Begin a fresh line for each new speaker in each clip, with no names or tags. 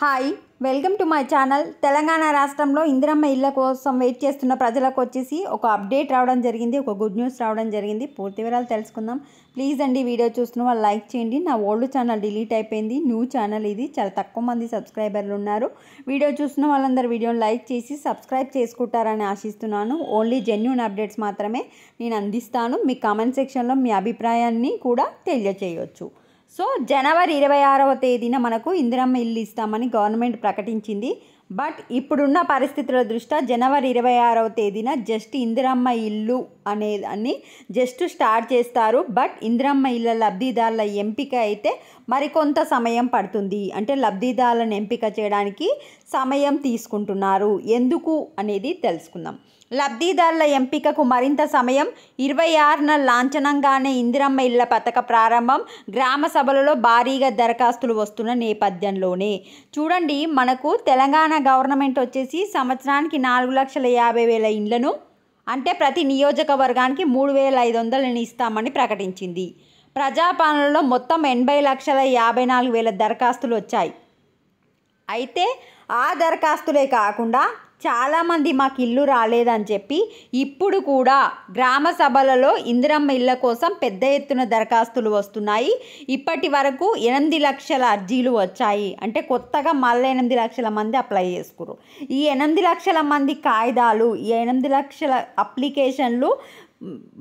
Hi welcome to my channel. Telangana రాష్ట్రంలో ఇందిరమ్మ ఇళ్ల కోసం వెయిట్ చేస్తున్న ప్రజలకు వచ్చేసి ఒక అప్డేట్ రావడం జరిగింది, ఒక గుడ్ న్యూస్ రావడం జరిగింది. పూర్తి వివరాలు తెలుసుకుందాం. ప్లీజ్ అండి, వీడియో చూస్తున్న వాళ్ళు లైక్ చేయండి. నా ఓల్డ్ ఛానల్ డిలీట్ అయిపోయింది, న్యూ ఛానల్ ఇది. చాలా తక్కువ మంది సబ్స్క్రైబర్లు ఉన్నారు. వీడియో చూస్తున్న వాళ్ళందరూ వీడియోని లైక్ చేసి సబ్స్క్రైబ్ చేసుకుంటారని ఆశిస్తున్నాను. ఓన్లీ జెన్యూన్ అప్డేట్స్ మాత్రమే నేను అందిస్తాను. మీ కామెంట్ సెక్షన్లో మీ అభిప్రాయాన్ని కూడా తెలియచేయవచ్చు. సో జనవరి 26వ తేదీన మనకు ఇందిరమ్మ ఇల్లు ఇస్తామని గవర్నమెంట్ ప్రకటించింది. బట్ ఇప్పుడున్న పరిస్థితుల దృష్ట్యా జనవరి 26వ తేదీన జస్ట్ ఇందిరమ్మ ఇల్లు అనేదాన్ని జస్ట్ స్టార్ట్ చేస్తారు. బట్ ఇందిరమ్మ ఇళ్ళ లబ్ధిదారుల ఎంపిక అయితే మరికొంత సమయం పడుతుంది. అంటే లబ్ధిదారులను ఎంపిక చేయడానికి సమయం తీసుకుంటున్నారు. ఎందుకు అనేది తెలుసుకుందాం. లబ్ధిదారుల ఎంపికకు మరింత సమయం. 26న లాంఛనంగానే ఇందిరమ్మ ఇళ్ల పథక ప్రారంభం. గ్రామ సభలలో భారీగా దరఖాస్తులు వస్తున్న నేపథ్యంలోనే చూడండి, మనకు తెలంగాణ గవర్నమెంట్ వచ్చేసి సంవత్సరానికి 4,50,000 ఇండ్లను, అంటే ప్రతి నియోజకవర్గానికి 3,500 ఇస్తామని ప్రకటించింది. ప్రజాపాలనలో మొత్తం 80,54,000 దరఖాస్తులు వచ్చాయి. అయితే ఆ దరఖాస్తులే కాకుండా చాలామంది మాకు ఇల్లు రాలేదని చెప్పి ఇప్పుడు కూడా గ్రామ సభలలో ఇందిరమ్మ ఇళ్ళ కోసం పెద్ద ఎత్తున దరఖాస్తులు వస్తున్నాయి. ఇప్పటి వరకు 8 లక్షల అర్జీలు వచ్చాయి. అంటే కొత్తగా మళ్ళీ 8 లక్షల మంది అప్లై చేసుకున్నారు. ఈ 8 లక్షల మంది కాయిదాలు, ఈ 8 లక్షల అప్లికేషన్లు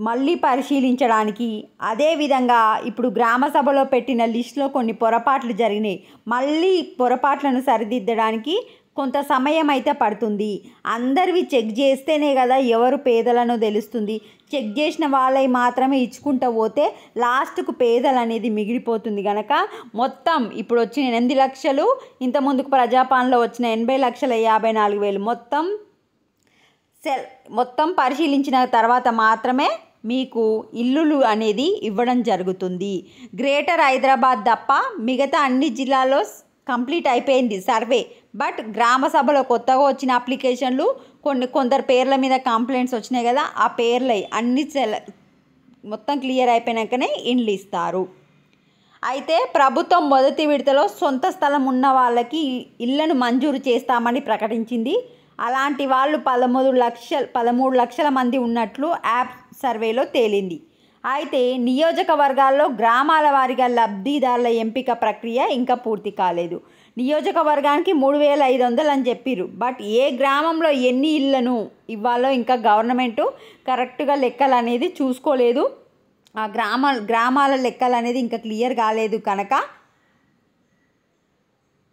మళ్ళీ పరిశీలించడానికి, అదేవిధంగా ఇప్పుడు గ్రామ సభలో పెట్టిన లిస్టులో కొన్ని పొరపాట్లు జరిగినాయి, మళ్ళీ పొరపాట్లను సరిదిద్దడానికి కొంత సమయం అయితే పడుతుంది. అందరివి చెక్ చేస్తేనే కదా ఎవరు పేదలను తెలుస్తుంది. చెక్ చేసిన వాళ్ళవి మాత్రమే ఇచ్చుకుంటూ పోతే లాస్ట్కు పేదలు అనేది మిగిలిపోతుంది. కనుక మొత్తం ఇప్పుడు వచ్చిన 8 లక్షలు, ఇంతకుముందుకు ప్రజాపాలనలో వచ్చిన 80,54,000 మొత్తం పరిశీలించిన తర్వాత మాత్రమే మీకు ఇల్లులు అనేది ఇవ్వడం జరుగుతుంది. గ్రేటర్ హైదరాబాద్ తప్ప మిగతా అన్ని జిల్లాల్లో కంప్లీట్ అయిపోయింది సర్వే. బట్ గ్రామ సభలో కొత్తగా వచ్చిన అప్లికేషన్లు, కొందరు పేర్ల మీద కంప్లైంట్స్ వచ్చినాయి కదా, ఆ పేర్లు అన్ని మొత్తం క్లియర్ అయిపోయినాకనే ఇండ్లు ఇస్తారు. అయితే ప్రభుత్వం మొదటి విడతలో సొంత స్థలం ఉన్న వాళ్ళకి ఇళ్లను మంజూరు చేస్తామని ప్రకటించింది. అలాంటి వాళ్ళు 13 లక్షల మంది ఉన్నట్లు యాప్ సర్వేలో తేలింది. అయితే నియోజకవర్గాల్లో గ్రామాల వారీగా లబ్ధిదారుల ఎంపిక ప్రక్రియ ఇంకా పూర్తి కాలేదు. నియోజకవర్గానికి 3,500 అని చెప్పారు. బట్ ఏ గ్రామంలో ఎన్ని ఇళ్లను ఇవ్వాలో ఇంకా గవర్నమెంటు కరెక్ట్గా లెక్కలు అనేది చూసుకోలేదు. ఆ గ్రామాల లెక్కలు అనేది ఇంకా క్లియర్ కాలేదు. కనుక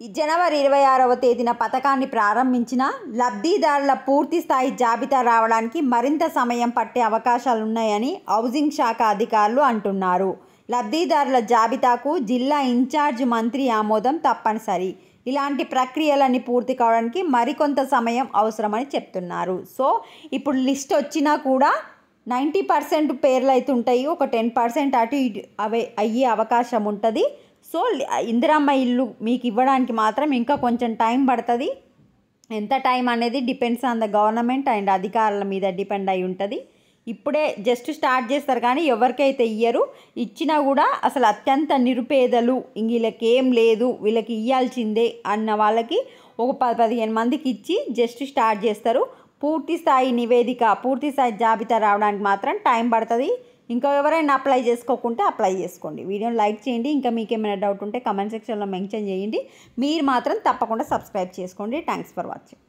ఈ జనవరి 26వ తేదీన పథకాన్ని ప్రారంభించిన లబ్ధిదారుల పూర్తి స్థాయి జాబితా రావడానికి మరింత సమయం పట్టే అవకాశాలున్నాయని హౌసింగ్ శాఖ అధికారులు అంటున్నారు. లబ్ధిదారుల జాబితాకు జిల్లా ఇన్ఛార్జ్ మంత్రి ఆమోదం తప్పనిసరి. ఇలాంటి ప్రక్రియలన్నీ పూర్తి కావడానికి మరికొంత సమయం అవసరమని చెప్తున్నారు. సో ఇప్పుడు లిస్ట్ వచ్చినా కూడా 90% పేర్లు అయితే ఉంటాయి, ఒక 10% అటు ఇటు అయ్యే అవకాశం ఉంటుంది. సో ఇందిరమ్మ ఇల్లు మీకు ఇవ్వడానికి మాత్రం ఇంకా కొంచెం టైం పడుతుంది. ఎంత టైం అనేది depends on the government and అధికారుల మీద డిపెండ్ అయి ఉంటుంది. ఇప్పుడే జస్ట్ స్టార్ట్ చేస్తారు కానీ ఎవరికైతే ఇయ్యరు, ఇచ్చినా కూడా అసలు అత్యంత నిరుపేదలు, వీళ్ళకి ఏం లేదు, వీళ్ళకి ఇవ్వాల్సిందే అన్న వాళ్ళకి ఒక 10-15 మందికి ఇచ్చి జస్ట్ స్టార్ట్ చేస్తారు. పూర్తి స్థాయి నివేదిక, పూర్తి స్థాయి జాబితా రావడానికి మాత్రం టైం పడుతుంది. ఇంకా ఎవరైనా అప్లై చేసుకోకుంటే అప్లై చేసుకోండి. వీడియోని లైక్ చేయండి. ఇంకా మీకు ఏమైనా డౌట్ ఉంటే కామెంట్ సెక్షన్లో మెన్షన్ చేయండి. మీరు మాత్రం తప్పకుండా సబ్స్క్రైబ్ చేసుకోండి. Thanks for watching.